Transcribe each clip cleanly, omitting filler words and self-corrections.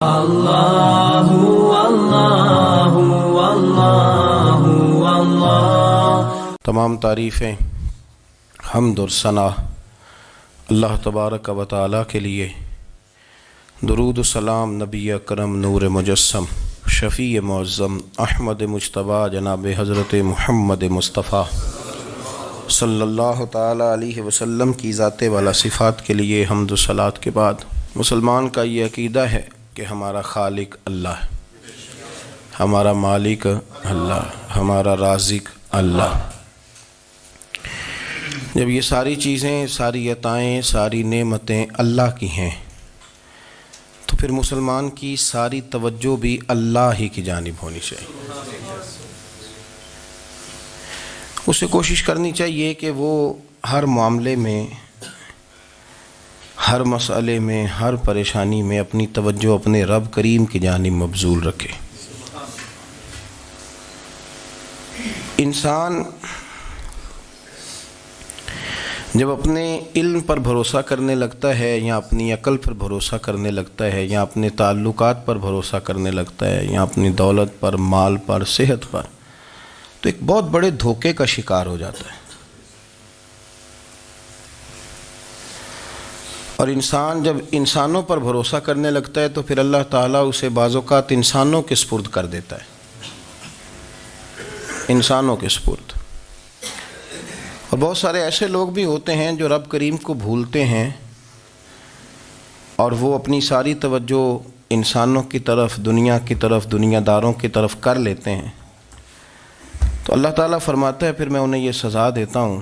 اللہ اللہ اللہ اللہ۔ تمام تعریفیں حمد اور ثنا اللہ تبارک و تعالیٰ کے لیے۔ درود و سلام نبی اکرم نور مجسم شفیع معظم احمد مجتبیٰ جناب حضرت محمد مصطفیٰ صلی اللہ تعالیٰ علیہ وسلم کی ذات والا صفات کے لیے حمد و صلات کے بعد مسلمان کا یہ عقیدہ ہے کہ ہمارا خالق اللہ ہے، ہمارا مالک اللہ، ہمارا رازق اللہ۔ جب یہ ساری چیزیں، ساری عطائیں، ساری نعمتیں اللہ کی ہیں تو پھر مسلمان کی ساری توجہ بھی اللہ ہی کی جانب ہونی چاہیے۔ اسے کوشش کرنی چاہیے کہ وہ ہر معاملے میں، ہر مسئلے میں، ہر پریشانی میں اپنی توجہ اپنے رب کریم کی جانب مبذول رکھے۔ انسان جب اپنے علم پر بھروسہ کرنے لگتا ہے یا اپنی عقل پر بھروسہ کرنے لگتا ہے یا اپنے تعلقات پر بھروسہ کرنے لگتا ہے یا اپنی دولت پر، مال پر، صحت پر، تو ایک بہت بڑے دھوکے کا شکار ہو جاتا ہے۔ اور انسان جب انسانوں پر بھروسہ کرنے لگتا ہے تو پھر اللہ تعالیٰ اسے بعض اوقات انسانوں کے سپرد کر دیتا ہے، انسانوں کے سپرد۔ اور بہت سارے ایسے لوگ بھی ہوتے ہیں جو رب کریم کو بھولتے ہیں اور وہ اپنی ساری توجہ انسانوں کی طرف، دنیا کی طرف، دنیا داروں کی طرف کر لیتے ہیں، تو اللہ تعالیٰ فرماتا ہے پھر میں انہیں یہ سزا دیتا ہوں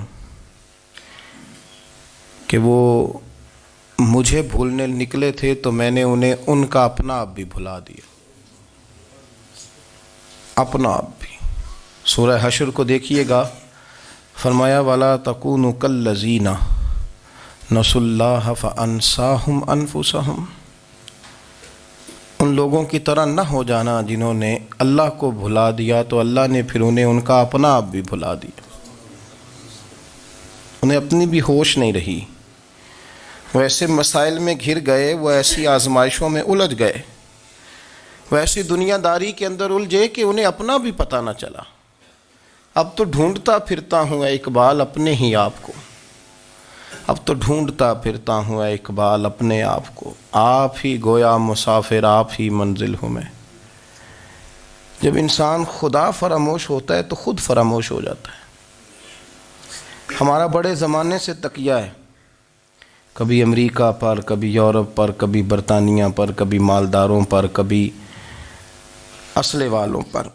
کہ وہ مجھے بھولنے نکلے تھے تو میں نے انہیں ان کا اپنا آپ بھی بھلا دیا، اپنا آپ بھی۔ سورہ حشر کو دیکھیے گا، فرمایا وَلَا تَكُونُوا كَالَّذِينَ نَسُوا اللَّهَ فَأَنسَاهُمْ أَنفُسَهُمْ۔ ان لوگوں کی طرح نہ ہو جانا جنہوں نے اللہ کو بھلا دیا تو اللہ نے پھر انہیں ان کا اپنا آپ بھی بھلا دیا، انہیں اپنی بھی ہوش نہیں رہی۔ وہ ایسے مسائل میں گھر گئے، وہ ایسی آزمائشوں میں الجھ گئے، وہ ایسی دنیا داری کے اندر الجھے کہ انہیں اپنا بھی پتہ نہ چلا۔ اب تو ڈھونڈتا پھرتا ہوں اے اقبال اپنے ہی آپ کو، اب تو ڈھونڈتا پھرتا ہوں اے اقبال اپنے آپ کو، آپ ہی گویا مسافر، آپ ہی منزل ہوں میں۔ جب انسان خدا فراموش ہوتا ہے تو خود فراموش ہو جاتا ہے۔ ہمارا بڑے زمانے سے تکیہ ہے، کبھی امریکہ پر، کبھی یورپ پر، کبھی برطانیہ پر، کبھی مالداروں پر، کبھی اسلحے والوں پر۔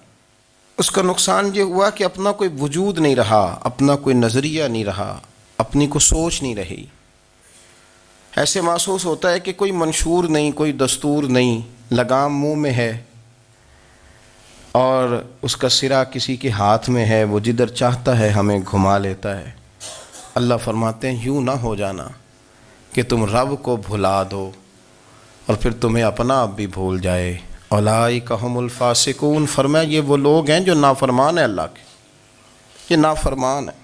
اس کا نقصان یہ ہوا کہ اپنا کوئی وجود نہیں رہا، اپنا کوئی نظریہ نہیں رہا، اپنی کوئی سوچ نہیں رہی۔ ایسے محسوس ہوتا ہے کہ کوئی منشور نہیں، کوئی دستور نہیں، لگام منہ میں ہے اور اس کا سرا کسی کے ہاتھ میں ہے، وہ جدھر چاہتا ہے ہمیں گھما لیتا ہے۔ اللہ فرماتے ہیں یوں نہ ہو جانا کہ تم رب کو بھلا دو اور پھر تمہیں اپنا آپ بھی بھول جائے۔ اولئک ھم الفاسقون، فرمایا یہ وہ لوگ ہیں جو نافرمان ہیں اللہ کے، یہ نافرمان ہیں۔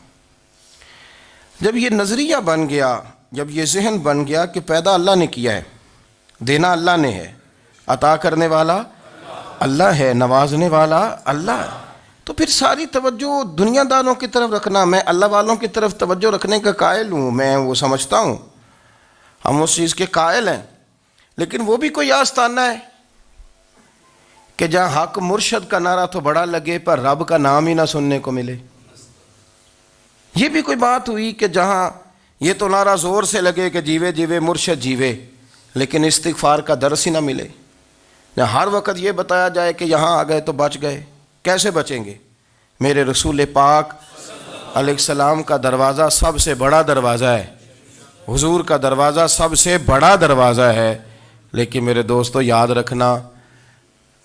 جب یہ نظریہ بن گیا، جب یہ ذہن بن گیا کہ پیدا اللہ نے کیا ہے، دینا اللہ نے ہے، عطا کرنے والا اللہ ہے، نوازنے والا اللہ ہے، تو پھر ساری توجہ دنیا داروں کی طرف رکھنا، میں اللہ والوں کی طرف توجہ رکھنے کا قائل ہوں، میں وہ سمجھتا ہوں، ہم اس چیز کے قائل ہیں، لیکن وہ بھی کوئی آستانہ ہے کہ جہاں حق مرشد کا نعرہ تو بڑا لگے پر رب کا نام ہی نہ سننے کو ملے۔ یہ بھی کوئی بات ہوئی کہ جہاں یہ تو نعرہ زور سے لگے کہ جیوے جیوے مرشد جیوے، لیکن استغفار کا درس ہی نہ ملے۔ جہاں ہر وقت یہ بتایا جائے کہ یہاں آ گئے تو بچ گئے، کیسے بچیں گے؟ میرے رسول پاک علیہ السلام کا دروازہ سب سے بڑا دروازہ ہے، حضور کا دروازہ سب سے بڑا دروازہ ہے، لیکن میرے دوستو یاد رکھنا،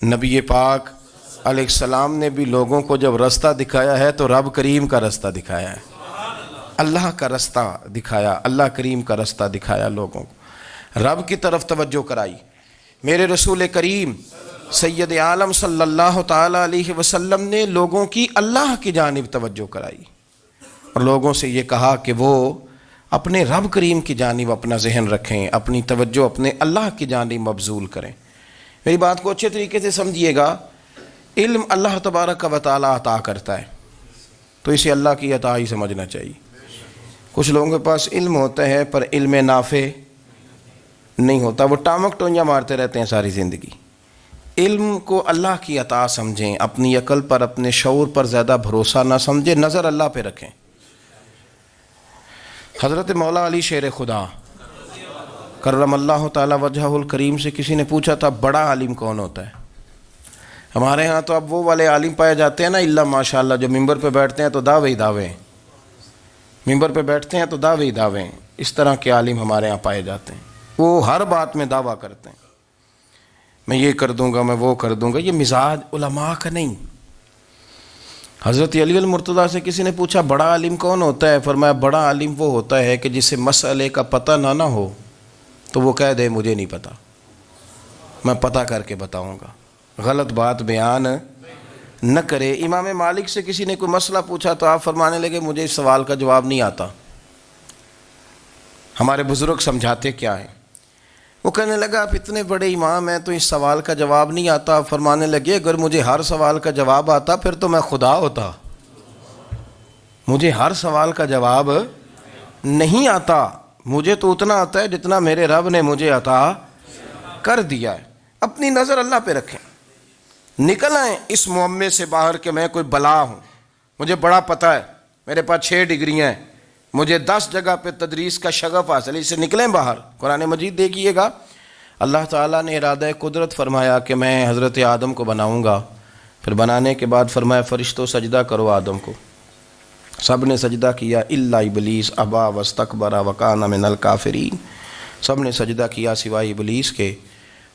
نبی پاک علیہ السلام نے بھی لوگوں کو جب رستہ دکھایا ہے تو رب کریم کا رستہ دکھایا ہے، اللہ کا رستہ دکھایا، اللہ کریم کا رستہ دکھایا، لوگوں کو رب کی طرف توجہ کرائی۔ میرے رسول کریم سید عالم صلی اللہ تعالیٰ علیہ وسلم نے لوگوں کی اللہ کی جانب توجہ کرائی اور لوگوں سے یہ کہا کہ وہ اپنے رب کریم کی جانب اپنا ذہن رکھیں، اپنی توجہ اپنے اللہ کی جانب مبذول کریں۔ میری بات کو اچھے طریقے سے سمجھیے گا، علم اللہ تبارک و تعالیٰ عطا کرتا ہے، تو اسے اللہ کی عطا ہی سمجھنا چاہیے۔ کچھ لوگوں کے پاس علم ہوتا ہے پر علم نافع نہیں ہوتا، وہ ٹامک ٹونجا مارتے رہتے ہیں ساری زندگی۔ علم کو اللہ کی عطا سمجھیں، اپنی عقل پر اپنے شعور پر زیادہ بھروسہ نہ سمجھیں، نظر اللہ پہ رکھیں۔ حضرت مولا علی شیر خدا کرم اللہ تعالی وجہہ الکریم سے کسی نے پوچھا تھا بڑا عالم کون ہوتا ہے؟ ہمارے ہاں تو اب وہ والے عالم پائے جاتے ہیں نا، اللہ ماشاء اللہ، جو ممبر پہ بیٹھتے ہیں تو دعوے ہی دعوے، ممبر پہ بیٹھتے ہیں تو دعوے ہی دعوے، اس طرح کے عالم ہمارے ہاں پائے جاتے ہیں۔ وہ ہر بات میں دعویٰ کرتے ہیں، میں یہ کر دوں گا، میں وہ کر دوں گا۔ یہ مزاج علماء کا نہیں۔ حضرت علی المرتضیٰ سے کسی نے پوچھا بڑا عالم کون ہوتا ہے؟ فرمایا بڑا عالم وہ ہوتا ہے کہ جسے مسئلے کا پتہ نہ ہو تو وہ کہہ دے مجھے نہیں پتہ، میں پتہ کر کے بتاؤں گا، غلط بات بیان نہ کرے۔ امام مالک سے کسی نے کوئی مسئلہ پوچھا تو آپ فرمانے لگے مجھے اس سوال کا جواب نہیں آتا، ہمارے بزرگ سمجھاتے کیا ہیں؟ وہ کہنے لگا آپ اتنے بڑے امام ہیں تو اس سوال کا جواب نہیں آتا۔ آپ فرمانے لگے اگر مجھے ہر سوال کا جواب آتا پھر تو میں خدا ہوتا، مجھے ہر سوال کا جواب نہیں آتا، مجھے تو اتنا آتا ہے جتنا میرے رب نے مجھے عطا کر دیا ہے۔ اپنی نظر اللہ پہ رکھیں، نکل آئیں اس معمے سے باہر کہ میں کوئی بلا ہوں، مجھے بڑا پتہ ہے، میرے پاس 6 ڈگریاں ہیں، مجھے 10 جگہ پہ تدریس کا شغف حاصل ہے، اس سے نکلیں باہر۔ قرآن مجید دیکھیے گا، اللہ تعالیٰ نے ارادہ قدرت فرمایا کہ میں حضرت آدم کو بناؤں گا، پھر بنانے کے بعد فرمایا فرشتوں سجدہ کرو آدم کو، سب نے سجدہ کیا الا ابلیس ابا واستکبر وکان من الکافرین، سب نے سجدہ کیا سوائے ابلیس کے،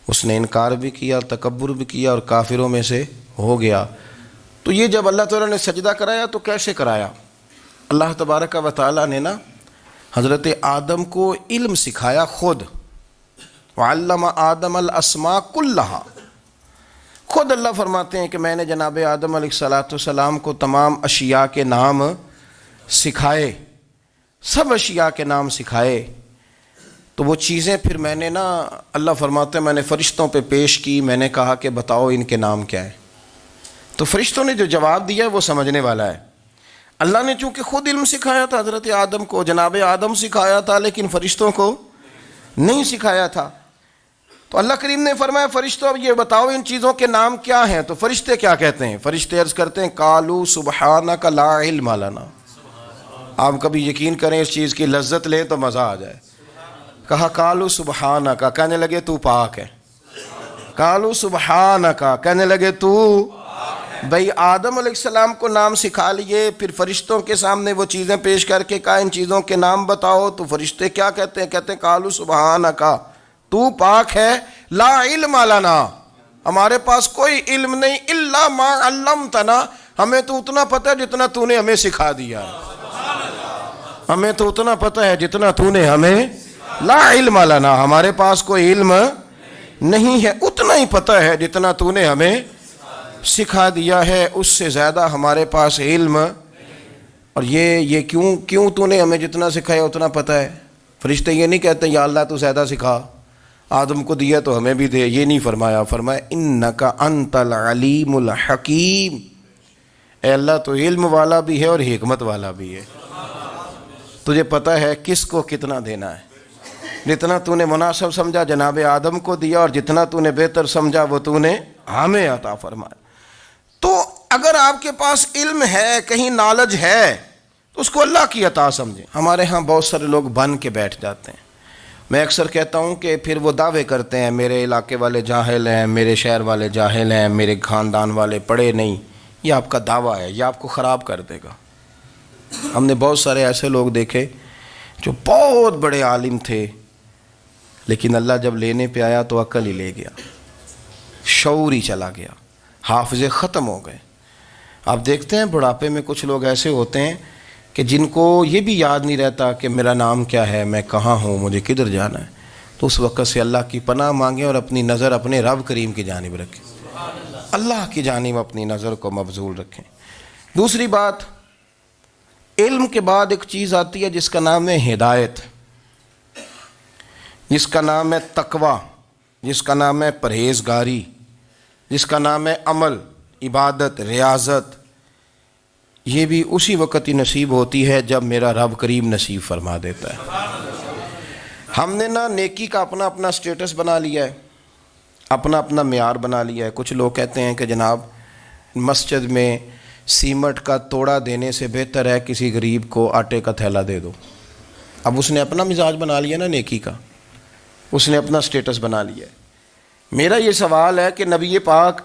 اس نے انکار بھی کیا، تکبر بھی کیا اور کافروں میں سے ہو گیا۔ تو یہ جب اللہ تعالیٰ نے سجدہ کرایا تو کیسے کرایا؟ اللہ تبارک و تعالیٰ نے نا حضرت آدم کو علم سکھایا خود، وعلم آدم الاسماء کلہا، خود اللہ فرماتے ہیں کہ میں نے جناب آدم علیہ السلام کو تمام اشیاء کے نام سکھائے، سب اشیاء کے نام سکھائے۔ تو وہ چیزیں پھر میں نے نا، اللہ فرماتے ہیں میں نے فرشتوں پہ پیش کی، میں نے کہا کہ بتاؤ ان کے نام کیا ہے، تو فرشتوں نے جو جواب دیا ہے وہ سمجھنے والا ہے۔ اللہ نے چونکہ خود علم سکھایا تھا حضرت آدم کو، جناب آدم سکھایا تھا لیکن فرشتوں کو نہیں سکھایا تھا، تو اللہ کریم نے فرمایا فرشتوں اب یہ بتاؤ ان چیزوں کے نام کیا ہیں؟ تو فرشتے کیا کہتے ہیں؟ فرشتے عرض کرتے ہیں قالوا سبحانک لا علم لنا۔ آپ کبھی یقین کریں اس چیز کی لذت لیں تو مزہ آ جائے۔ کہا قالوا سبحانک، کہنے لگے تو پاک ہے، قالوا سبحانک، کہنے لگے تو، بھئی آدم علیہ السلام کو نام سکھا لیے، پھر فرشتوں کے سامنے وہ چیزیں پیش کر کے کہا ان چیزوں کے نام بتاؤ، تو فرشتے کیا کہتے ہیں؟ کہتے ہیں قالوا سبحانک، تو پاک ہے، لا علم لنا، ہمارے پاس کوئی علم نہیں، الا ما علمتنا، ہمیں تو اتنا پتہ ہے جتنا تو نے ہمیں سکھا دیا ہے، ہمیں تو اتنا پتہ ہے جتنا تو نے ہمیں، لا علم لنا، ہمارے پاس کوئی علم نہیں ہے، اتنا ہی پتہ ہے جتنا تو نے ہمیں سکھا دیا ہے، اس سے زیادہ ہمارے پاس علم۔ اور یہ کیوں تو نے ہمیں جتنا سکھایا اتنا پتہ ہے؟ فرشتے یہ نہیں کہتے یا اللہ تو زیادہ سکھا، آدم کو دیا تو ہمیں بھی دے، یہ نہیں فرمایا، فرمایا انک انت العلیم الحکیم، اے اللہ تو علم والا بھی ہے اور حکمت والا بھی ہے، تجھے پتہ ہے کس کو کتنا دینا ہے، جتنا تو نے مناسب سمجھا جناب آدم کو دیا، اور جتنا تو نے بہتر سمجھا وہ تو نے ہمیں عطا فرمایا۔ تو اگر آپ کے پاس علم ہے، کہیں نالج ہے، تو اس کو اللہ کی عطا سمجھیں۔ ہمارے ہاں بہت سارے لوگ بن کے بیٹھ جاتے ہیں، میں اکثر کہتا ہوں کہ پھر وہ دعوے کرتے ہیں میرے علاقے والے جاہل ہیں، میرے شہر والے جاہل ہیں، میرے خاندان والے پڑھے نہیں، یہ آپ کا دعویٰ ہے، یہ آپ کو خراب کر دے گا۔ ہم نے بہت سارے ایسے لوگ دیکھے جو بہت بڑے عالم تھے، لیکن اللہ جب لینے پہ آیا تو عقل ہی لے گیا، شعور ہی چلا گیا، حافظے ختم ہو گئے۔ آپ دیکھتے ہیں بڑھاپے میں کچھ لوگ ایسے ہوتے ہیں کہ جن کو یہ بھی یاد نہیں رہتا کہ میرا نام کیا ہے، میں کہاں ہوں، مجھے کدھر جانا ہے، تو اس وقت سے اللہ کی پناہ مانگیں اور اپنی نظر اپنے رب کریم کی جانب رکھیں، اللہ کی جانب اپنی نظر کو مبذول رکھیں۔ دوسری بات، علم کے بعد ایک چیز آتی ہے جس کا نام ہے ہدایت، جس کا نام ہے تقویٰ۔ جس کا نام ہے پرہیزگاری، جس کا نام ہے عمل، عبادت، ریاضت، یہ بھی اسی وقت ہی نصیب ہوتی ہے جب میرا رب کریم نصیب فرما دیتا ہے۔ ہم نے نا نیکی کا اپنا اپنا سٹیٹس بنا لیا ہے، اپنا اپنا معیار بنا لیا ہے۔ کچھ لوگ کہتے ہیں کہ جناب مسجد میں سیمٹ کا توڑا دینے سے بہتر ہے کسی غریب کو آٹے کا تھیلا دے دو۔ اب اس نے اپنا مزاج بنا لیا نا نیکی کا، اس نے اپنا سٹیٹس بنا لیا ہے۔ میرا یہ سوال ہے کہ نبی پاک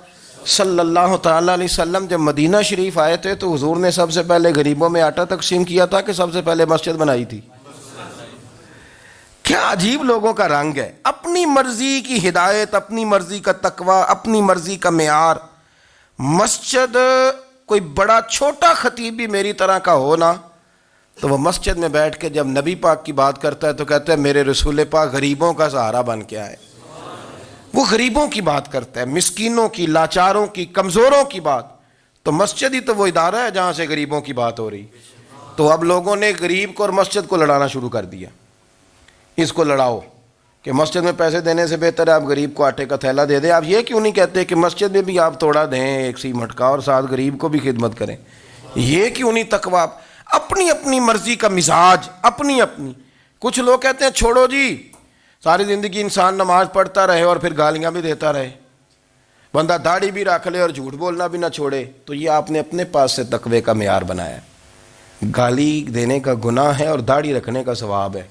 صلی اللہ تعالیٰ علیہ وسلم جب مدینہ شریف آئے تھے تو حضور نے سب سے پہلے غریبوں میں آٹا تقسیم کیا تھا کہ سب سے پہلے مسجد بنائی تھی؟ کیا عجیب لوگوں کا رنگ ہے، اپنی مرضی کی ہدایت، اپنی مرضی کا تقوی، اپنی مرضی کا معیار۔ مسجد کوئی بڑا چھوٹا خطیب بھی میری طرح کا ہو نا تو وہ مسجد میں بیٹھ کے جب نبی پاک کی بات کرتا ہے تو کہتا ہے میرے رسول پاک غریبوں کا سہارا بن کے آئے۔ وہ غریبوں کی بات کرتا ہے، مسکینوں کی، لاچاروں کی، کمزوروں کی بات۔ تو مسجد ہی تو وہ ادارہ ہے جہاں سے غریبوں کی بات ہو رہی۔ تو اب لوگوں نے غریب کو اور مسجد کو لڑانا شروع کر دیا، اس کو لڑاؤ کہ مسجد میں پیسے دینے سے بہتر ہے آپ غریب کو آٹے کا تھیلا دے دیں۔ آپ یہ کیوں نہیں کہتے کہ مسجد میں بھی آپ توڑا دیں ایک سیمٹ کا اور ساتھ غریب کو بھی خدمت کریں؟ یہ کیوں نہیں تقویٰ؟ اپنی اپنی مرضی کا مزاج، اپنی اپنی۔ کچھ لوگ کہتے ہیں چھوڑو جی، ساری زندگی انسان نماز پڑھتا رہے اور پھر گالیاں بھی دیتا رہے، بندہ داڑھی بھی رکھ لے اور جھوٹ بولنا بھی نہ چھوڑے، تو یہ آپ نے اپنے پاس سے تقوی کا معیار بنایا ہے۔ گالی دینے کا گناہ ہے اور داڑھی رکھنے کا ثواب ہے۔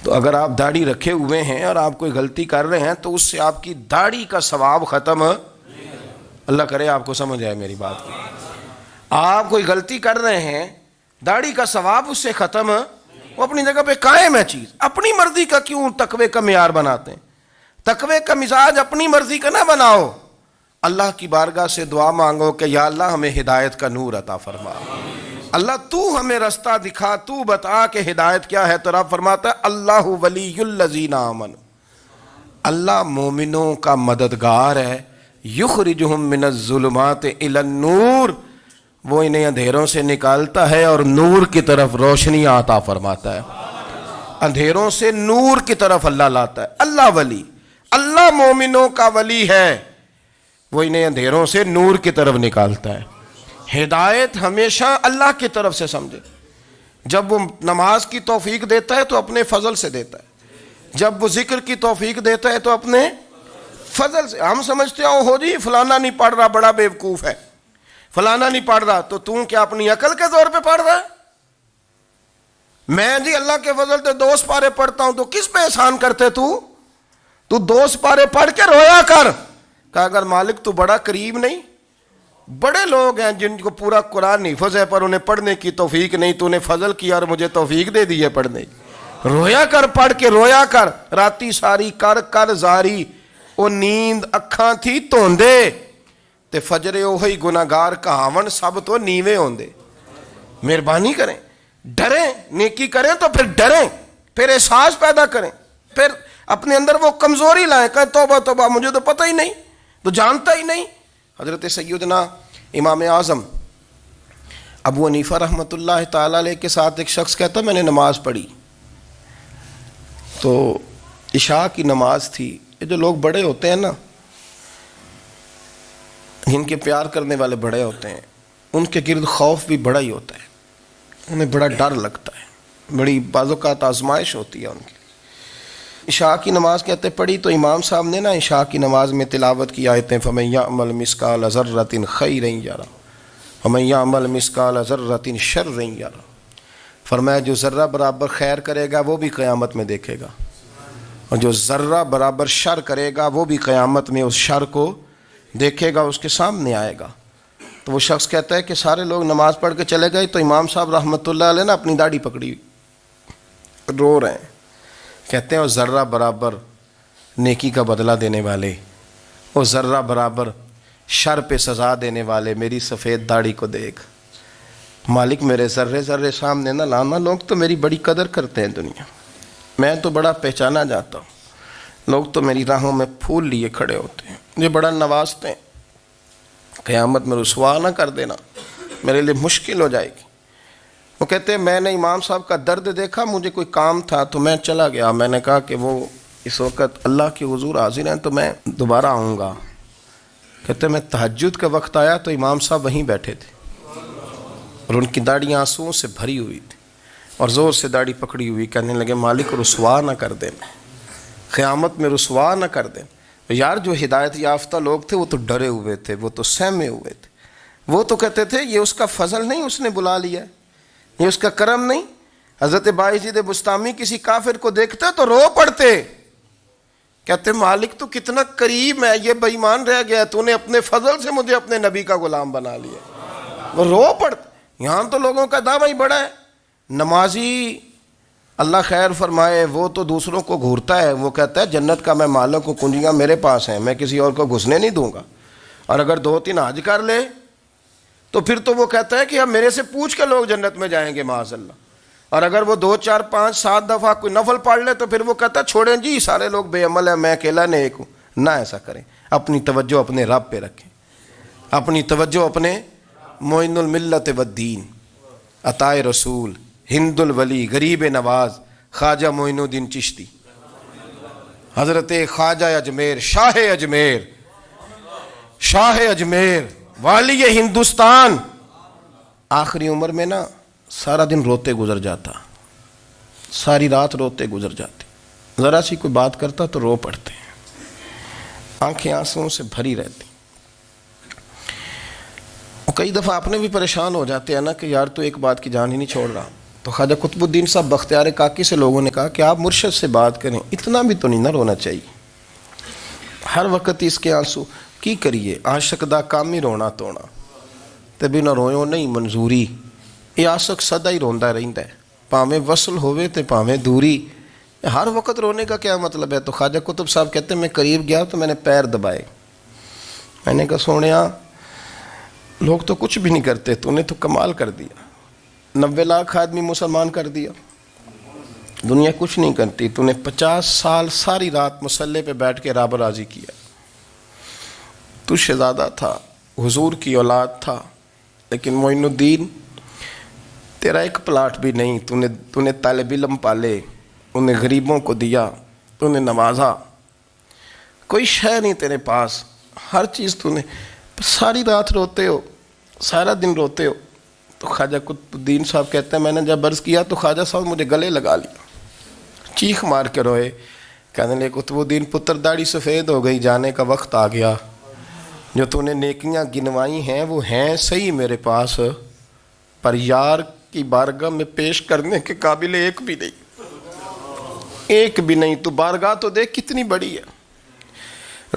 تو اگر آپ داڑھی رکھے ہوئے ہیں اور آپ کوئی غلطی کر رہے ہیں تو اس سے آپ کی داڑھی کا ثواب ختم، اللہ کرے آپ کو سمجھ آئے میری بات کی۔ آپ کوئی غلطی کر رہے ہیں، داڑھی کا ثواب اس سے ختم، وہ اپنی جگہ پہ قائم ہے چیز۔ اپنی مرضی کا کیوں تقوی کا معیار بناتے ہیں؟ تقوی کا مزاج اپنی مرضی کا نہ بناؤ، اللہ کی بارگاہ سے دعا مانگو کہ یا اللہ ہمیں ہدایت کا نور عطا فرما، اللہ تو ہمیں رستہ دکھا، تو بتا کہ ہدایت کیا ہے۔ تو رب فرماتا ہے اللہ ولی الذین آمنوا، اللہ مومنوں کا مددگار ہے، یخرجہم من الظلمات الی النور، وہ انہیں اندھیروں سے نکالتا ہے اور نور کی طرف روشنی عطا فرماتا ہے۔ اندھیروں سے نور کی طرف اللہ لاتا ہے۔ اللہ ولی، اللہ مومنوں کا ولی ہے، وہ انہیں اندھیروں سے نور کی طرف نکالتا ہے۔ ہدایت ہمیشہ اللہ کی طرف سے سمجھے۔ جب وہ نماز کی توفیق دیتا ہے تو اپنے فضل سے دیتا ہے، جب وہ ذکر کی توفیق دیتا ہے تو اپنے فضل سے۔ ہم سمجھتے ہیں ہو جی فلانا نہیں پڑھ رہا بڑا بیوقوف ہے، فلانا نہیں پڑھ رہا، تو کیا اپنی عقل کے زور پہ پڑھ رہا ہے؟ میں جی اللہ کے فضل سے 2 سپارے پڑھتا ہوں، تو کس پہ احسان کرتے تو 2 سپارے پڑھ کے رویا کر۔ کہا اگر مالک تو بڑا قریب نہیں، بڑے لوگ ہیں جن کو پورا قرآن حفظ ہے پر انہیں پڑھنے کی توفیق نہیں، تو انہیں فضل کیا اور مجھے توفیق دے دی ہے پڑھنے کی۔ رویا کر، پڑھ کے رویا کر، راتی ساری کر کر زاری، وہ نیند اکھاں تھی توندے تے فجرے اوہی گناہگار کہاون سب تو نیوے ہوندے۔ مہربانی کریں، ڈریں، نیکی کریں تو پھر ڈریں، پھر احساس پیدا کریں، پھر اپنے اندر وہ کمزوری لائیں، کہیں توبہ توبہ مجھے تو پتہ ہی نہیں، تو جانتا ہی نہیں۔ حضرت سیدنا امام اعظم ابو حنیفہ رحمۃ اللہ تعالیٰ علیہ کے ساتھ ایک شخص کہتا میں نے نماز پڑھی، تو عشاء کی نماز تھی۔ یہ جو لوگ بڑے ہوتے ہیں نا، جن کے پیار کرنے والے بڑے ہوتے ہیں، ان کے گرد خوف بھی بڑا ہی ہوتا ہے، انہیں بڑا ڈر لگتا ہے، بڑی بعض اوقات آزمائش ہوتی ہے ان کی۔ عشاء کی نماز کہتے پڑھی تو امام صاحب نے نا عشاء کی نماز میں تلاوت کی آیتیں فَمَن يَعْمَلْ مِثْقَالَ ذَرَّةٍ خَيْرًا يَرَهُ وَمَن يَعْمَلْ مِثْقَالَ ذَرَّةٍ شَرًّا يَرَهُ، فرمایا جو ذرہ برابر خیر کرے گا وہ بھی قیامت میں دیکھے گا، اور جو ذرہ برابر شر کرے گا وہ بھی قیامت میں اس شر کو دیکھے گا، اس کے سامنے آئے گا۔ تو وہ شخص کہتا ہے کہ سارے لوگ نماز پڑھ کے چلے گئے تو امام صاحب رحمۃ اللہ علیہ نے اپنی داڑھی پکڑی، رو رہے ہیں، کہتے ہیں وہ ذرہ برابر نیکی کا بدلہ دینے والے، وہ ذرہ برابر شر پہ سزا دینے والے میری سفید داڑھی کو دیکھ، مالک میرے ذرے ذرے سامنے نہ لانا، لوگ تو میری بڑی قدر کرتے ہیں دنیا، میں تو بڑا پہچانا جاتا ہوں، لوگ تو میری راہوں میں پھول لیے کھڑے ہوتے ہیں، مجھے بڑا نوازتے ہیں، قیامت میں رسوا نہ کر دینا، میرے لیے مشکل ہو جائے گی۔ وہ کہتے ہیں میں نے امام صاحب کا درد دیکھا، مجھے کوئی کام تھا تو میں چلا گیا، میں نے کہا کہ وہ اس وقت اللہ کے حضور حاضر ہیں تو میں دوبارہ آؤں گا. کہتے میں تہجد کا وقت آیا تو امام صاحب وہیں بیٹھے تھے اور ان کی داڑھی آنسوؤں سے بھری ہوئی تھی اور زور سے داڑھی پکڑی ہوئی. کہنے لگے مالک رسوا نہ کر دیں, قیامت میں رسوا نہ کر دیں. یار جو ہدایت یافتہ لوگ تھے وہ تو ڈرے ہوئے تھے, وہ تو سہمے ہوئے تھے. وہ تو کہتے تھے یہ اس کا فضل نہیں, اس نے بلا لیا, یہ اس کا کرم نہیں. حضرت بایزید بسطامی کسی کافر کو دیکھتے تو رو پڑتے, کہتے مالک تو کتنا قریب ہے, یہ بے ایمان رہ گیا, تو نے اپنے فضل سے مجھے اپنے نبی کا غلام بنا لیا. وہ رو پڑتے. یہاں تو لوگوں کا دعویٰ ہی بڑا ہے. نمازی اللہ خیر فرمائے وہ تو دوسروں کو گھورتا ہے, وہ کہتا ہے جنت کا میں مالک ہوں, کنجیاں میرے پاس ہیں, میں کسی اور کو گھسنے نہیں دوں گا. اور اگر 2-3 حج کر لے تو پھر تو وہ کہتا ہے کہ اب میرے سے پوچھ کے لوگ جنت میں جائیں گے معاذ اللہ. اور اگر وہ 2 4 5 7 دفعہ کوئی نفل پڑھ لے تو پھر وہ کہتا ہے چھوڑیں جی سارے لوگ بے عمل ہیں, میں اکیلا نیک ہوں. نہ ایسا کریں, اپنی توجہ اپنے رب پہ رکھیں, اپنی توجہ اپنے معین الملت والدین, عطائے رسول, ہند الولی, غریب نواز, خواجہ معین الدین چشتی, حضرت خواجہ اجمیر, شاہ اجمیر, والی ہندوستان. آخری عمر میں نا سارا دن روتے گزر جاتا, ساری رات روتے گزر جاتی. ذرا سی کوئی بات کرتا تو رو پڑتے, آنکھیں آنسوؤں سے بھری رہتی. کئی دفعہ اپنے بھی پریشان ہو جاتے ہیں نا کہ یار تو ایک بات کی جان ہی نہیں چھوڑ رہا. تو خواجہ قطب الدین صاحب بختیار کاکی سے لوگوں نے کہا کہ آپ مرشد سے بات کریں, اتنا بھی تو نہیں نہ رونا چاہیے, ہر وقت اس کے آنسو کی کریے. عاشق دا کام ہی رونا تونا, تبھی نہ رویو نہیں منظوری. یہ عاشق سدا ہی روندا رہندا ہے, پاویں وصل ہوئے تے پاویں دوری. ہر وقت رونے کا کیا مطلب ہے؟ تو خواجہ قطب صاحب کہتے ہیں میں قریب گیا تو میں نے پیر دبائے, میں نے کہا سونیا لوگ تو کچھ بھی نہیں کرتے, تو نے تو کمال کر دیا. 90 لاکھ آدمی مسلمان کر دیا, دنیا کچھ نہیں کرتی. تو نے 50 سال ساری رات مصلے پہ بیٹھ کے رب راضی کیا. تو شہزادہ تھا, حضور کی اولاد تھا, لیکن معین الدین تیرا ایک پلاٹ بھی نہیں. تو نے طالب علم پالے, انہیں غریبوں کو دیا, تو نے نوازا, کوئی شے نہیں تیرے پاس, ہر چیز تو نے. ساری رات روتے ہو, سارا دن روتے ہو. تو خواجہ قطب الدین صاحب کہتے ہیں میں نے جب عرض کیا تو خواجہ صاحب مجھے گلے لگا لیا, چیخ مار کے روئے. کہنے لگے قطب الدین پتر داڑھی سفید ہو گئی, جانے کا وقت آ گیا. جو تو نے نیکیاں گنوائی ہیں وہ ہیں صحیح میرے پاس, پر یار کی بارگاہ میں پیش کرنے کے قابل ایک بھی نہیں. تو بارگاہ تو دیکھ کتنی بڑی ہے,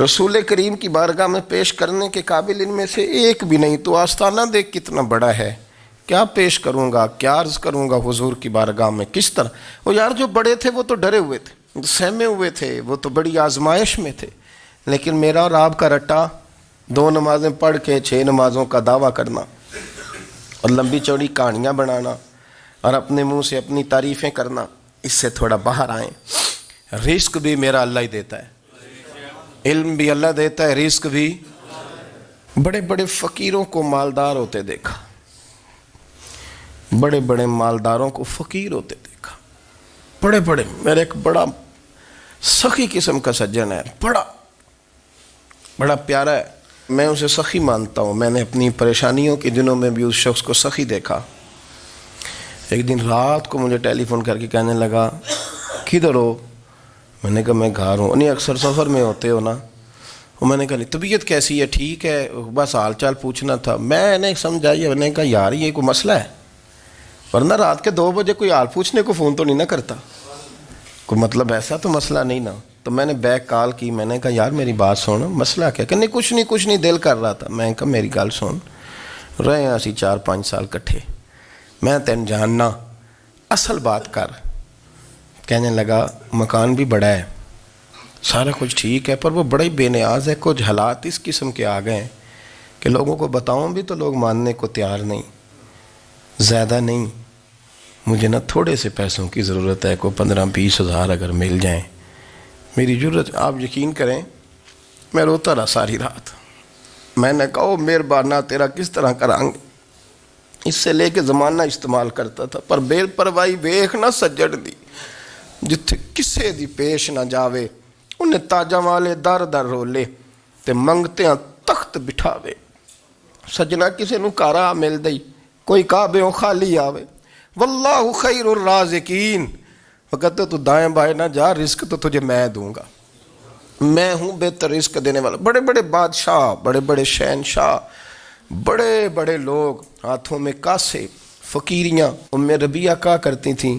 رسول کریم کی بارگاہ میں پیش کرنے کے قابل ان میں سے ایک بھی نہیں. تو آستانہ دیکھ کتنا بڑا ہے, کیا پیش کروں گا, کیا عرض کروں گا حضور کی بارگاہ میں, کس طرح. وہ یار جو بڑے تھے وہ تو ڈرے ہوئے تھے, سہمے ہوئے تھے, وہ تو بڑی آزمائش میں تھے. لیکن میرا اور آپ کا رٹا 2 نمازیں پڑھ کے 6 نمازوں کا دعویٰ کرنا اور لمبی چوڑی کہانیاں بنانا اور اپنے منہ سے اپنی تعریفیں کرنا, اس سے تھوڑا باہر آئیں. رزق بھی میرا اللہ ہی دیتا ہے, علم بھی اللہ دیتا ہے, رزق بھی. بڑے بڑے فقیروں کو مالدار ہوتے دیکھا, بڑے بڑے مالداروں کو فقیر ہوتے دیکھا. بڑے بڑے, میرے ایک بڑا سخی قسم کا سجن ہے, بڑا پیارا ہے, میں اسے سخی مانتا ہوں. میں نے اپنی پریشانیوں کے دنوں میں بھی اس شخص کو سخی دیکھا. ایک دن رات کو مجھے ٹیلی فون کر کے کہنے لگا کدھر ہو؟ میں نے کہا میں گھر ہوں. نہیں اکثر سفر میں ہوتے ہو نا؟ اور میں نے کہا طبیعت کیسی ہے؟ ٹھیک ہے, بس حال چال پوچھنا تھا. میں نے سمجھائی, میں نے کہا یار یہ کوئی مسئلہ ہے, ورنہ رات کے 2 بجے کوئی حال پوچھنے کو فون تو نہیں نہ کرتا, کوئی مطلب ایسا تو مسئلہ نہیں نا. تو میں نے بیک کال کی, میں نے کہا یار میری بات سن, مسئلہ کیا؟ کہ نہیں کچھ نہیں دل کر رہا تھا. میں نے کہا میری گل سن, رہے ہیں اسی 4-5 سال کٹھے, میں تین جاننا, اصل بات کر. کہنے لگا مکان بھی بڑا ہے, سارا کچھ ٹھیک ہے, پر وہ بڑا ہی بے نیاز ہے. کچھ حالات اس قسم کے آ گئے ہیں کہ لوگوں کو بتاؤں بھی تو لوگ ماننے کو تیار نہیں. زیادہ نہیں, مجھے نا تھوڑے سے پیسوں کی ضرورت ہے, کوئی 15-20 ہزار اگر مل جائیں میری ضرورت. آپ یقین کریں میں روتا رہا ساری رات. میں نے کہا مہربانہ تیرا کس طرح کرانگے, اس سے لے کے زمانہ استعمال کرتا تھا, پر بے پرواہی ویکھ نہ سجڑ دی, جتھے کسے دی پیش نہ جاوے انہیں تاجاں والے در در رولے تے منگتیاں تخت بٹھاوے. سجنا کسے نو کارا مل دئی کوئی کعبے خالی آوے. واللہ خیر الرازقین، وہ کہتے تو دائیں بائیں نہ جا، رزق تو تجھے میں دوں گا، میں ہوں بہتر رزق دینے والا. بڑے بڑے بادشاہ، بڑے بڑے شہنشاہ، بڑے بڑے لوگ، ہاتھوں میں کاسے، فقیریاں. ام ربیہ کہا کرتی تھیں،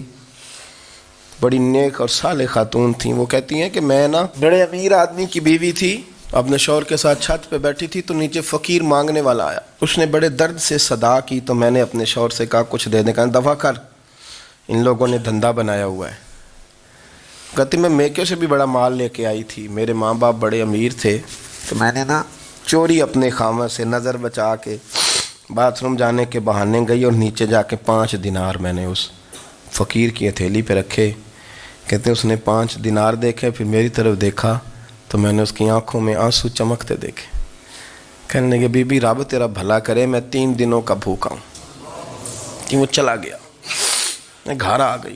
بڑی نیک اور صالح خاتون تھیں. وہ کہتی ہیں کہ میں نا بڑے امیر آدمی کی بیوی تھی، اپنے شوہر کے ساتھ چھت پہ بیٹھی تھی تو نیچے فقیر مانگنے والا آیا. اس نے بڑے درد سے صدا کی تو میں نے اپنے شوہر سے کہا کچھ دے دیں. کہا دفع کر، ان لوگوں نے دھندا بنایا ہوا ہے. کہتی میں میکے سے بھی بڑا مال لے کے آئی تھی، میرے ماں باپ بڑے امیر تھے تو میں نے نا چوری اپنے خامہ سے نظر بچا کے باتھ روم جانے کے بہانے گئی اور نیچے جا کے 5 دینار میں نے اس فقیر کی ہتھیلی پہ رکھے. کہتے اس نے 5 دینار دیکھے، پھر میری طرف دیکھا تو میں نے اس کی آنکھوں میں آنسو چمکتے دیکھے. کہنے لگے بی بی رب تیرا بھلا کرے، میں 3 دنوں کا بھوکا ہوں. کہ وہ چلا گیا. میں گھر آ گئی،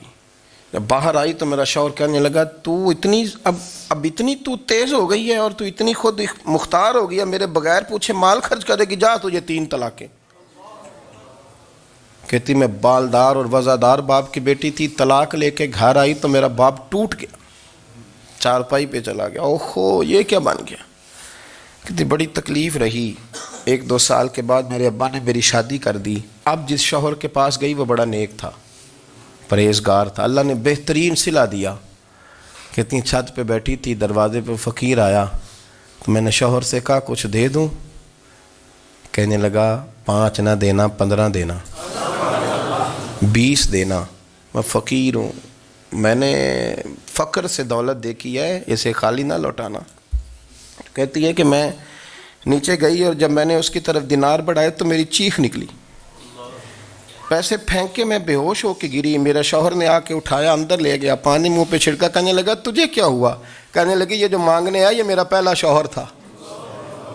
جب باہر آئی تو میرا شوہر کہنے لگا تو اتنی اب اتنی تو تیز ہو گئی ہے اور تو اتنی خود مختار ہو گئی ہے، میرے بغیر پوچھے مال خرچ کرے گی، جا تجھے 3 طلاقیں. کہتی میں بالدار اور وزادار باپ کی بیٹی تھی، طلاق لے کے گھر آئی تو میرا باپ ٹوٹ گیا، چارپائی پہ چلا گیا. اوہو یہ کیا بن گیا. کہتی بڑی تکلیف رہی. 1-2 سال کے بعد میرے ابا نے میری شادی کر دی. اب جس شوہر کے پاس گئی وہ بڑا نیک تھا، پرہیزگار تھا، اللہ نے بہترین صلہ دیا. کہتی چھت پہ بیٹھی تھی، دروازے پہ فقیر آیا تو میں نے شوہر سے کہا کچھ دے دوں. کہنے لگا 5 نہ دینا، 15 دینا، 20 دینا، میں فقیر ہوں، میں نے فقر سے دولت دیکھی ہے، اسے خالی نہ لوٹانا. کہتی ہے کہ میں نیچے گئی اور جب میں نے اس کی طرف دینار بڑھائے تو میری چیخ نکلی، پیسے پھینک کے میں بے ہوش ہو کے گری. میرا شوہر نے آ کے اٹھایا، اندر لے گیا، پانی منہ پہ چھڑکا. کہنے لگا تجھے کیا ہوا. کہنے لگی یہ جو مانگنے آیا یہ میرا پہلا شوہر تھا،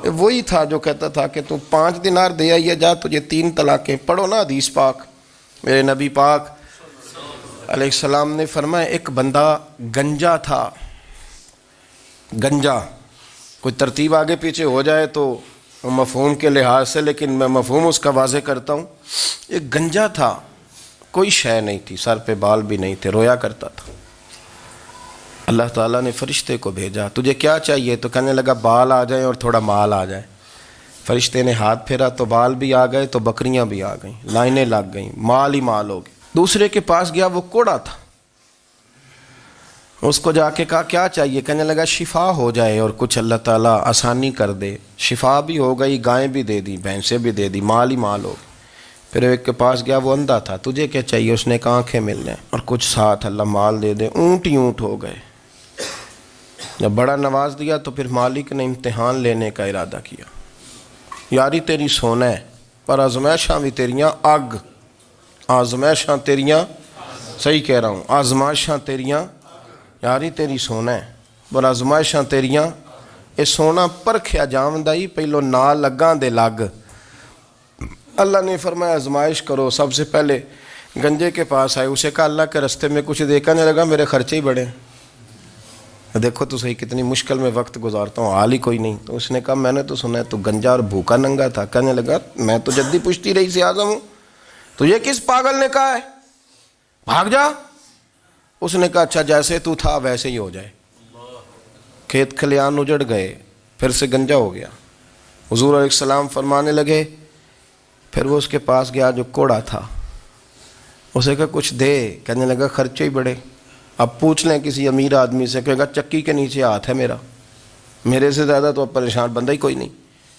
وہی تھا جو کہتا تھا کہ تو 5 دینار دے آئیے جا، تجھے 3 طلاقیں. پڑھو نا حدیث پاک. میرے نبی پاک علیہ السلام نے فرمایا ایک بندہ گنجا تھا. گنجا، کوئی ترتیب آگے پیچھے ہو جائے تو مفہوم کے لحاظ سے، لیکن میں مفہوم اس کا واضح کرتا ہوں. ایک گنجا تھا، کوئی شے نہیں تھی، سر پہ بال بھی نہیں تھے، رویا کرتا تھا. اللہ تعالیٰ نے فرشتے کو بھیجا، تجھے کیا چاہیے. تو کہنے لگا بال آ جائیں اور تھوڑا مال آ جائے. فرشتے نے ہاتھ پھیرا تو بال بھی آ گئے تو بکریاں بھی آ گئیں، لائنیں لگ گئیں، مال ہی مال ہو گئے. دوسرے کے پاس گیا، وہ کوڑا تھا. اس کو جا کے کہا کیا چاہیے. کہنے لگا شفا ہو جائے اور کچھ اللہ تعالیٰ آسانی کر دے. شفا بھی ہو گئی، گائیں بھی دے دی، بھینسیں بھی دے دی، مال ہی مال ہو گئے. پھر ایک کے پاس گیا، وہ اندھا تھا. تجھے کیا چاہیے. اس نے کہا آنکھیں مل جائیں اور کچھ ساتھ اللہ مال دے دے. اونٹ ہی اونٹ ہو گئے. جب بڑا نواز دیا تو پھر مالک نے امتحان لینے کا ارادہ کیا. یاری تیری سونا ہے پر آزمائشاں بھی تیریاں اگ. آزمائشاں تیریاں، صحیح کہہ رہا ہوں، آزمائشاں تیریاں. یاری تیری سونا ہے پر آزمائشاں تیریاں. اے سونا پرکھیا جامدہ ہی پہلو نہ لگاں دے لگ. اللہ نے فرمایا آزمائش کرو. سب سے پہلے گنجے کے پاس آئے، اسے کہا اللہ کے رستے میں کچھ دیکھنے لگا، میرے خرچے ہی بڑے. دیکھو تو صحیح کتنی مشکل میں وقت گزارتا ہوں، حال ہی کوئی نہیں. تو اس نے کہا میں نے تو سنا ہے تو گنجا اور بھوکا ننگا تھا. کہنے لگا میں تو جدی پشتی رئیس اعظم ہوں، تجھے کس پاگل نے کہا ہے بھاگ جا. اس نے کہا اچھا جیسے تو تھا ویسے ہی ہو جائے. کھیت کھلیان اجڑ گئے، پھر سے گنجا ہو گیا. حضور علیہ السلام فرمانے لگے. پھر وہ اس کے پاس گیا جو کوڑا تھا، اسے کہا کچھ دے. کہنے لگا خرچے ہی بڑے. اب پوچھ لیں کسی امیر آدمی سے، کہے گا چکی کے نیچے ہاتھ ہے میرا، میرے سے زیادہ تو اب پریشان بندہ ہی کوئی نہیں.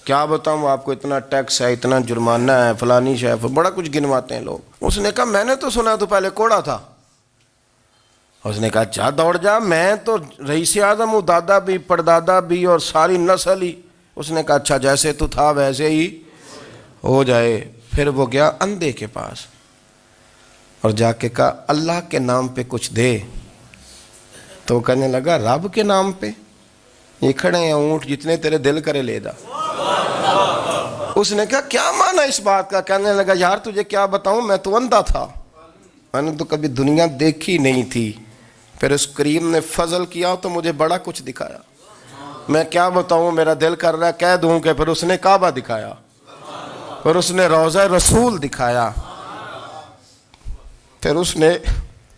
کیا بتاؤں آپ کو، اتنا ٹیکس ہے، اتنا جرمانہ ہے، فلانی شے، بڑا کچھ گنواتے ہیں لوگ. اس نے کہا میں نے تو سنا تو پہلے کوڑا تھا. اس نے کہا جا دوڑ جا، میں تو رئیس اعظم ہوں، دادا بھی پردادا بھی اور ساری نسل ہی. اس نے کہا اچھا جیسے تو تھا ویسے ہی ہو جائے. پھر وہ گیا اندھے کے پاس اور جا کے کہا اللہ کے نام پہ کچھ دے. تو کہنے لگا رب کے نام پہ؟ یہ کھڑے ہیں اونٹ، جتنے تیرے دل کرے لے جا. اس نے کہا کیا معنی اس بات کا. کہنے لگا یار تجھے کیا بتاؤں، میں تو اندھا تھا، میں نے تو کبھی دنیا دیکھی نہیں تھی. پھر اس کریم نے فضل کیا تو مجھے بڑا کچھ دکھایا. میں کیا بتاؤں, میرا دل کر رہا ہے کہہ دوں کہ پھر اس نے کعبہ دکھایا, پھر اس نے روضہ رسول دکھایا, پھر اس نے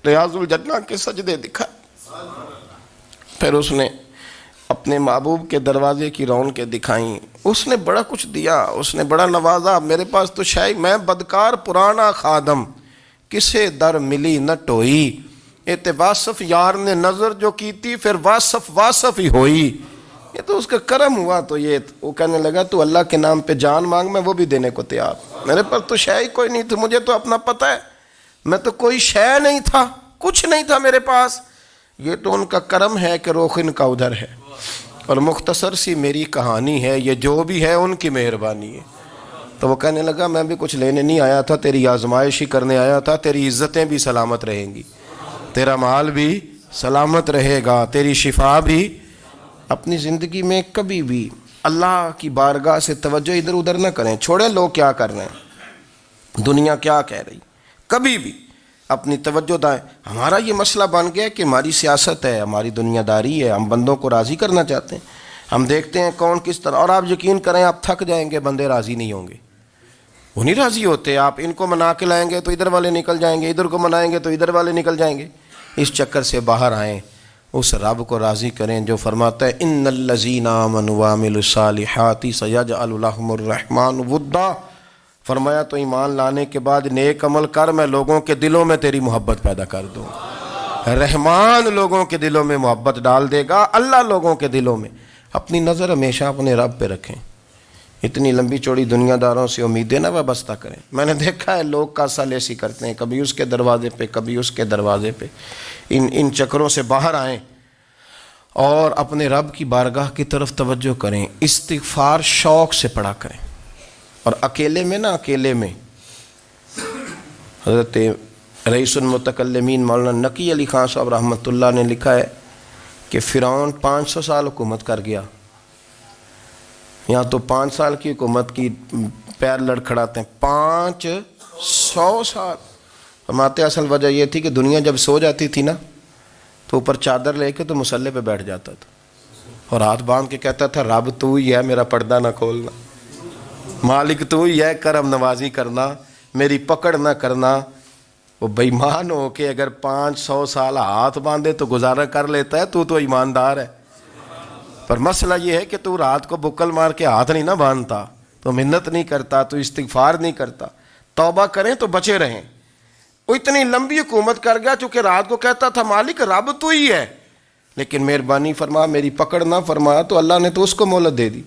ریاض الجنہ کے سجدے دکھائے, پھر اس نے اپنے محبوب کے دروازے کی رونقیں دکھائیں. اس نے بڑا کچھ دیا, اس نے بڑا نوازا. میرے پاس تو شاید میں بدکار پرانا خادم, کسے در ملی نہ ٹوئی, اے واصف یار نے نظر جو کی تھی پھر واصف ہی ہوئی. یہ تو اس کا کرم ہوا. تو یہ وہ کہنے لگا تو اللہ کے نام پہ جان مانگ, میں وہ بھی دینے کو تیار. میرے پاس تو شے کوئی نہیں تھی, مجھے تو اپنا پتہ ہے, میں تو کوئی شے نہیں تھا, کچھ نہیں تھا میرے پاس. یہ تو ان کا کرم ہے کہ رخ ان کا ادھر ہے. اور مختصر سی میری کہانی ہے, یہ جو بھی ہے ان کی مہربانی ہے. تو وہ کہنے لگا میں بھی کچھ لینے نہیں آیا تھا, تیری آزمائش ہی کرنے آیا تھا. تیری عزتیں بھی سلامت رہیں گی, تیرا مال بھی سلامت رہے گا, تیری شفا بھی. اپنی زندگی میں کبھی بھی اللہ کی بارگاہ سے توجہ ادھر ادھر نہ کریں, چھوڑیں لوگ کیا کر رہے ہیں, دنیا کیا کہہ رہی. کبھی بھی اپنی توجہ دائیں. ہمارا یہ مسئلہ بن گیا کہ ہماری سیاست ہے, ہماری دنیا داری ہے, ہم بندوں کو راضی کرنا چاہتے ہیں. ہم دیکھتے ہیں کون کس طرح, اور آپ یقین کریں آپ تھک جائیں گے, بندے راضی نہیں ہوں گے, وہ نہیں راضی ہوتے. آپ ان کو منا کے لائیں گے تو ادھر والے نکل جائیں گے, ادھر کو منائیں گے تو ادھر والے نکل جائیں گے. اس چکر سے باہر آئیں, اس رب کو راضی کریں جو فرماتا ہے ان الذین آمنوا وعملوا الصالحات سیجعل لهم الرحمن ودا. فرمایا تو ایمان لانے کے بعد نیک عمل کر, میں لوگوں کے دلوں میں تیری محبت پیدا کر دوں. رحمان لوگوں کے دلوں میں محبت ڈال دے گا, اللہ لوگوں کے دلوں میں. اپنی نظر ہمیشہ اپنے رب پہ رکھیں. اتنی لمبی چوڑی دنیا داروں سے امیدیں نہ وابستہ کریں. میں نے دیکھا ہے لوگ کا سال ایسی کرتے ہیں, کبھی اس کے دروازے پہ کبھی اس کے دروازے پہ. ان چکروں سے باہر آئیں اور اپنے رب کی بارگاہ کی طرف توجہ کریں. استغفار شوق سے پڑھا کریں. اور اکیلے میں اکیلے میں حضرت رئیس المتکلمین مولانا نقی علی خان صاحب رحمۃ اللہ نے لکھا ہے کہ فرعون 500 سال حکومت کر گیا. یہاں تو 5 سال کی حکومت کی پیر لڑکھڑاتے ہیں, 500 سال. فرماتے اصل وجہ یہ تھی کہ دنیا جب سو جاتی تھی نا تو اوپر چادر لے کے تو مسلح پہ بیٹھ جاتا تھا اور ہاتھ باندھ کے کہتا تھا رب تو ہی ہے, میرا پردہ نہ کھولنا, مالک تو ہی ہے, کرم نوازی کرنا, میری پکڑ نہ کرنا. وہ بے ایمان ہو کے اگر 500 سال ہاتھ باندھے تو گزارا کر لیتا ہے, تو ایماندار ہے. پر مسئلہ یہ ہے کہ تو رات کو بکل مار کے ہاتھ نہیں نہ باندھتا, تو منت نہیں کرتا, تو استغفار نہیں کرتا. توبہ کریں تو بچے رہیں. وہ اتنی لمبی حکومت کر گیا چونکہ رات کو کہتا تھا مالک رب تو ہی ہے, لیکن مہربانی فرما, میری پکڑ نہ فرمایا, تو اللہ نے تو اس کو مہلت دے دی.